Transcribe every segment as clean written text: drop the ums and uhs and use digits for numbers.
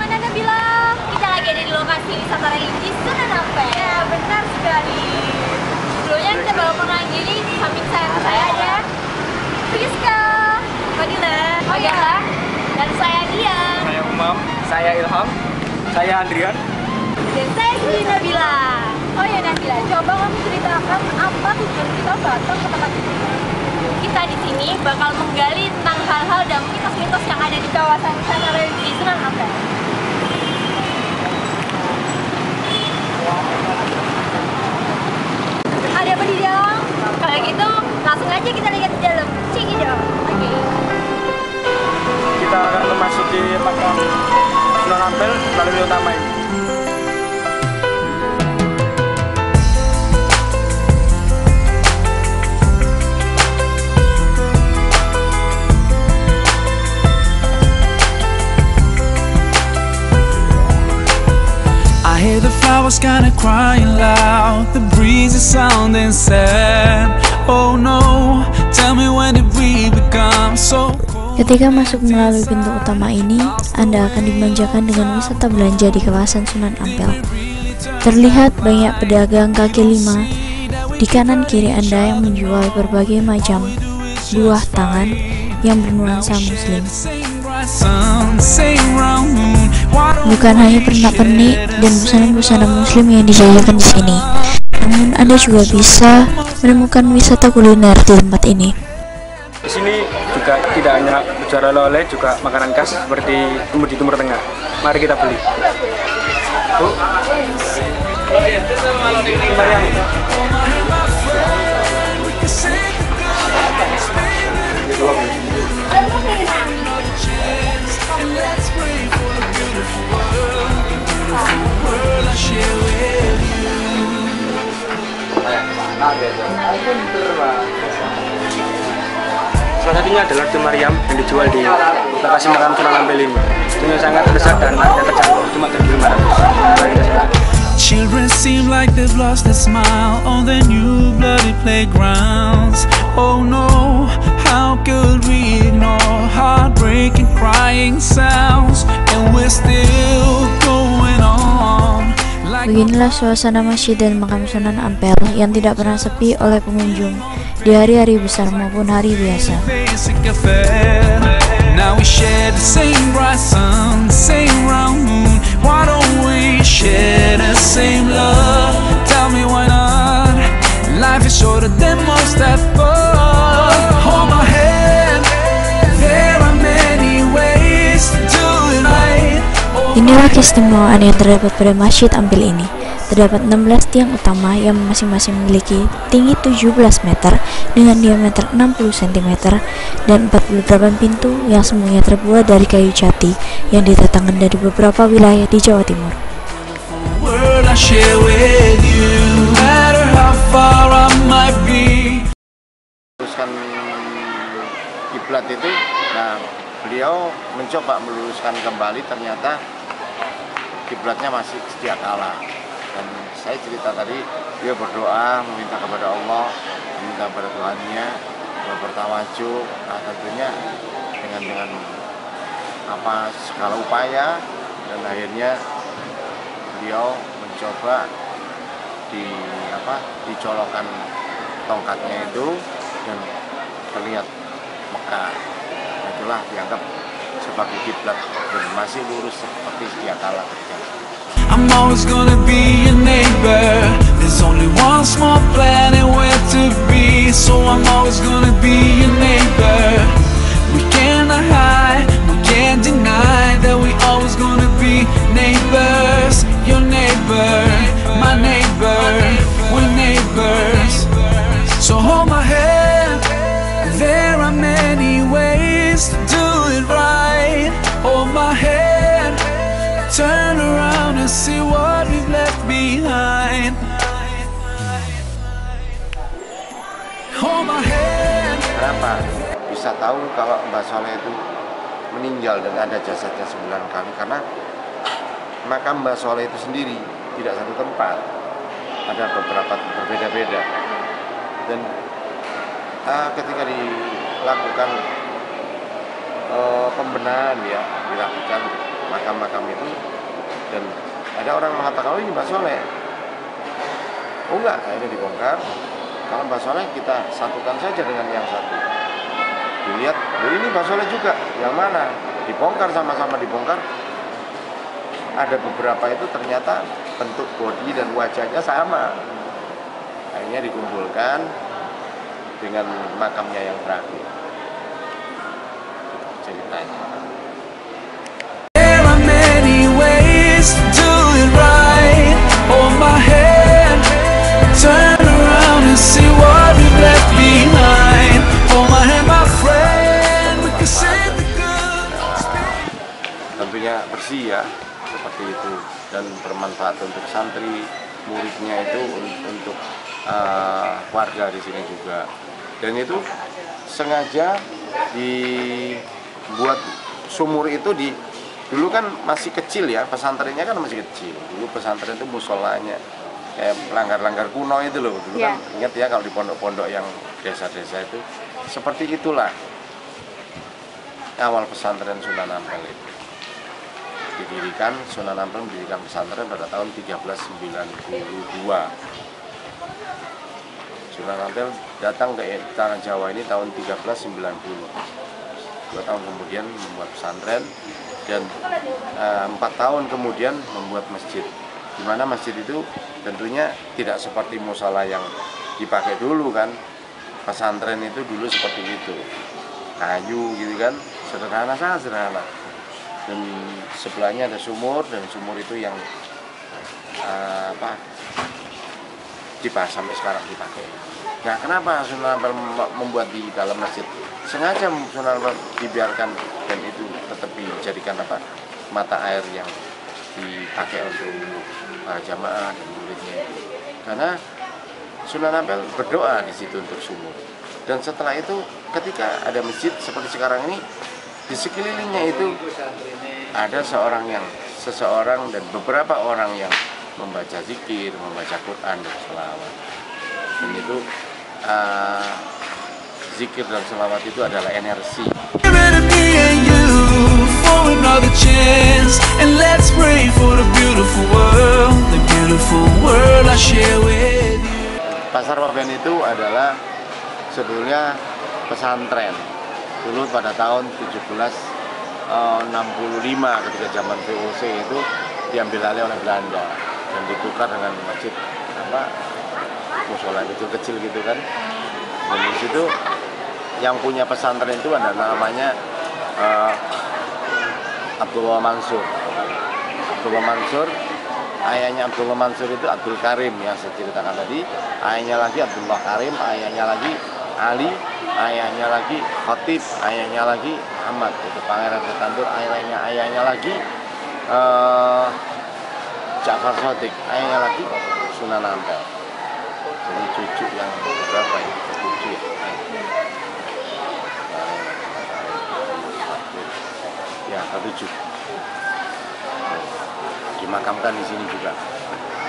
Nana bilang kita lagi ada di lokasi wisata religi Sunan Ampel. Ya, benar sekali. Sebelumnya kita bawa pengen gini, samping saya ada Friska, Fadila, Agata, dan saya Dian. Saya Umam, saya Ilham, saya Andrian, dan saya Sri Nabila. Oh ya Nabila, coba kamu ceritakan apa tujuan kita datang ke tempat ini? Kita di sini bakal menggali tentang hal-hal dan mitos-mitos yang ada di kawasan wisata religi Sunan Ampel. Ada apa di dalam? Kalau gitu, langsung aja kita lihat di dalam. Ciki dong. Oke. kita akan memasuki makam Sunan Ampel melalui utama ini. I hear the flowers kinda crying loud. The breeze is sounding sad. Oh no, tell me when did we become so cold? Ketika masuk melalui pintu utama ini, Anda akan dimanjakan dengan wisata belanja di kawasan Sunan Ampel. Terlihat banyak pedagang kaki lima di kanan kiri Anda yang menjual berbagai macam buah tangan yang bernuansa muslim. Bukan hanya pernak-pernik dan busana-busana muslim yang dijajakan di sini, namun Anda juga bisa menemukan wisata kuliner di tempat ini. Di sini juga tidak hanya jual oleh-oleh, juga makanan khas seperti di Timur Tengah. Mari kita beli. Bu. Salah satunya adalah Roti Mariam yang dijual di lokasi makam Sunan Ampel ini. Ini sangat lezat dan harga terjangkau, cuma Rp500. Children seem like they've lost their smile on their new bloody playgrounds. Oh no, how could we ignore heartbreaking crying sounds? And we're still going on. Beginilah suasana masjid dan makam Sunan Ampel yang tidak pernah sepi oleh pengunjung di hari-hari besar maupun hari biasa. Now we share the same bright sun, same round moon. Why don't we share the same love? Tell me why not? Life is shorter than most have thought. Hold my hand. There are many ways to do it right. Inilah keistimewaan yang terdapat pada Masjid Ampel ini. Terdapat 16 tiang utama yang masing-masing memiliki tinggi 17 meter dengan diameter 60 cm dan 48 pintu yang semuanya terbuat dari kayu jati yang didatangkan dari beberapa wilayah di Jawa Timur. Meluruskan kiblat itu, nah beliau mencoba meluruskan kembali, ternyata kiblatnya masih sedia kala. Dan saya cerita tadi, dia berdoa meminta kepada Allah, meminta kepada Tuhannya, bertawajuk. Nah tentunya dengan apa segala upaya, dan akhirnya beliau mencoba dicolokkan tongkatnya itu dan terlihat Mekah. Nah, itulah dianggap sebagai kiblat dan masih lurus seperti sedia kala terjadi. I'm always gonna be your neighbor. There's only one small planet where to be, so I'm always gonna be your neighbor. We cannot hide, we can't deny that we always gonna be neighbors. Your neighbor, my neighbor, we're neighbors. So hold my hand. There are many ways to do it right. Hold my hand. Turn around and see what we've left behind. Hold my hand. Kenapa bisa tahu kalau Mbak Soleh itu meninggal dan ada jasadnya 9 kali? Karena makam Mbak Soleh itu sendiri tidak satu tempat, ada beberapa berbeda-beda. Dan ketika dilakukan pembenahan ya, dilakukan makam-makam itu, dan ada orang mengatakan, oh ini Mbah Soleh. Oh enggak, ini dibongkar. Kalau Mbah Soleh kita satukan saja dengan yang satu. Dilihat, oh ini Mbah Soleh juga, yang mana? Dibongkar, sama-sama dibongkar. Ada beberapa itu ternyata bentuk bodi dan wajahnya sama. Akhirnya dikumpulkan dengan makamnya yang terakhir. Ceritanya. There are many ways to do it right. Hold my hand, turn around and see what we left behind. Hold my hand, my friend, we can save the good. Tentunya bersih ya, seperti itu, dan bermanfaat untuk santri, muridnya itu, untuk warga di sini juga. Dan itu sengaja dibuat sumur itu dulu kan masih kecil ya, pesantrennya kan masih kecil. Dulu pesantren itu musolanya kayak langgar-langgar kuno itu loh. Dulu kan ingat ya kalau di pondok-pondok yang desa-desa itu seperti itulah awal pesantren Sunan Ampel itu. Didirikan, Sunan Ampel mendirikan pesantren pada tahun 1392. Sunan Ampel datang ke tanah Jawa ini tahun 1390. 2 tahun kemudian membuat pesantren, dan 4 tahun kemudian membuat masjid. Di mana masjid itu tentunya tidak seperti musala yang dipakai dulu kan. Pesantren itu dulu seperti itu, kayu gitu kan, sederhana, sangat sederhana. Dan sebelahnya ada sumur, dan sumur itu yang sampai sekarang dipakai. Nah, kenapa Sunan Ampel membuat di dalam masjid? Sengaja Sunan Ampel dibiarkan, dan itu tetap dijadikan mata air yang dipakai untuk para jamaah dan muridnya itu. Karena Sunan Ampel berdoa di situ untuk sumur. Dan setelah itu, ketika ada masjid seperti sekarang ini, di sekelilingnya itu ada seseorang dan beberapa orang yang membaca zikir, membaca Quran dan selawat. Dan itu zikir dan selawat itu adalah energi. Pasar Pabean itu adalah sebetulnya pesantren. Dulu pada tahun 1765 ketika zaman VOC itu diambil alih oleh Belanda dan ditukar dengan masjid musola kecil-kecil gitu kan. Dan di situ yang punya pesantren itu ada namanya Abdullah Mansur. Abdullah Mansur, ayahnya Abdullah Mansur itu Abdul Karim yang saya ceritakan tadi. Ayahnya lagi Abdullah Karim, ayahnya lagi Ali, ayahnya lagi Khatib, ayahnya lagi Ahmad, itu Pangeran Ketandur, ayahnya lagi Ja'far Shadiq, ayahnya lagi Sunan Ampel. Jadi cucu yang berapa ini? Cucu ya, ke-7 dimakamkan di sini juga.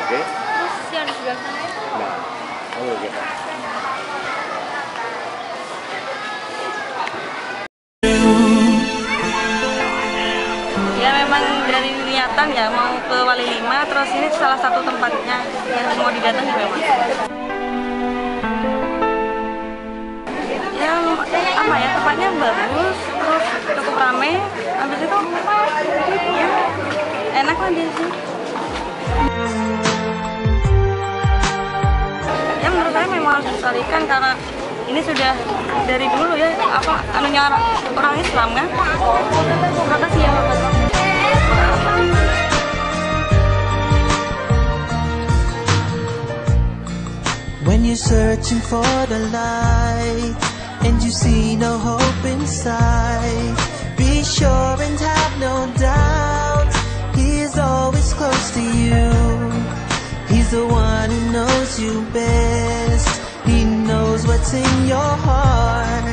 Oke? Terus yang di sebelah sana itu? Nah, ayo kita. Ya memang dari niatan ya mau ke Wali Lima, terus ini salah satu tempatnya yang mau didatangi memang. Ya apa ya, tempatnya bagus, terus cukup ramai, habis itu ya enak lah di sini. Ya menurut saya memang harus dilestarikan karena ini sudah dari dulu ya anunya orang Islam kan. Terima kasih ya Bapak. When you're searching for the light and you see no hope inside, be sure and have no doubt, He is always close to you. He's the one who knows you best. He knows what's in your heart.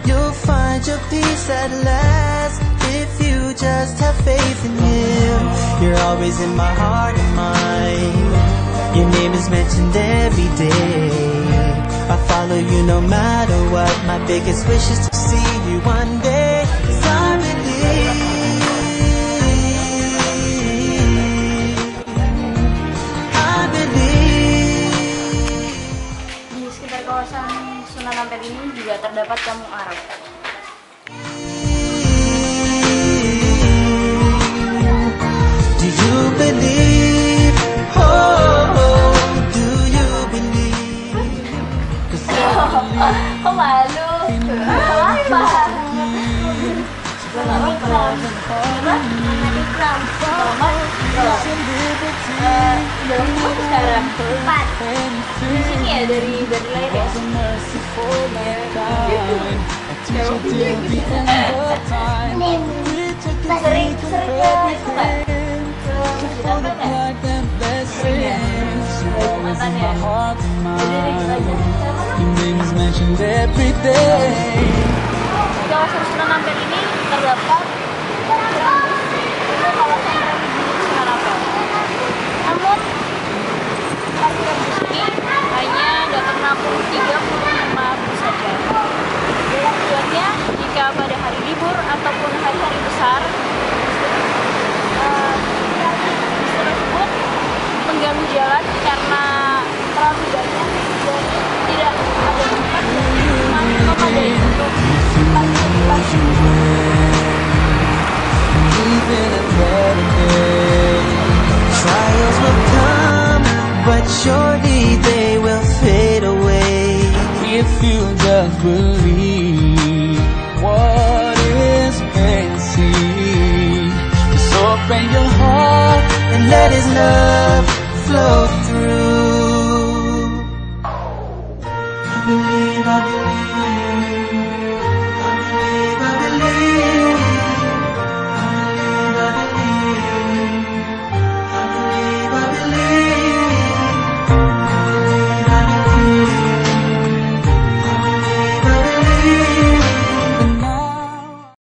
You'll find your peace at last if you just have faith in Him. You're always in my heart and mind. Your name is mentioned every day. I follow you no matter what. My biggest wish is to see you one day. 'Cause I believe juga terdapat kampung Arab. Do you believe? Oh, do you believe? Oh malu. Di sini ya dari lahir ya. Sering itu nggak? Di kawasan Sunan Ampel ini terdapat parkiran bus untuk kawasan religi Sunan Ampel. Namun parkiran bus ini hanya dapat menampung 35 bus saja. Dan tujuannya jika pada hari libur ataupun hari-hari besar bus tersebut mengganggu jalan karena terlalu banyak dan tidak ada tempat yang memadai untuk parkir. Trials will come, but surely they will fade away. If you just believe what is basic, just open your heart And let His love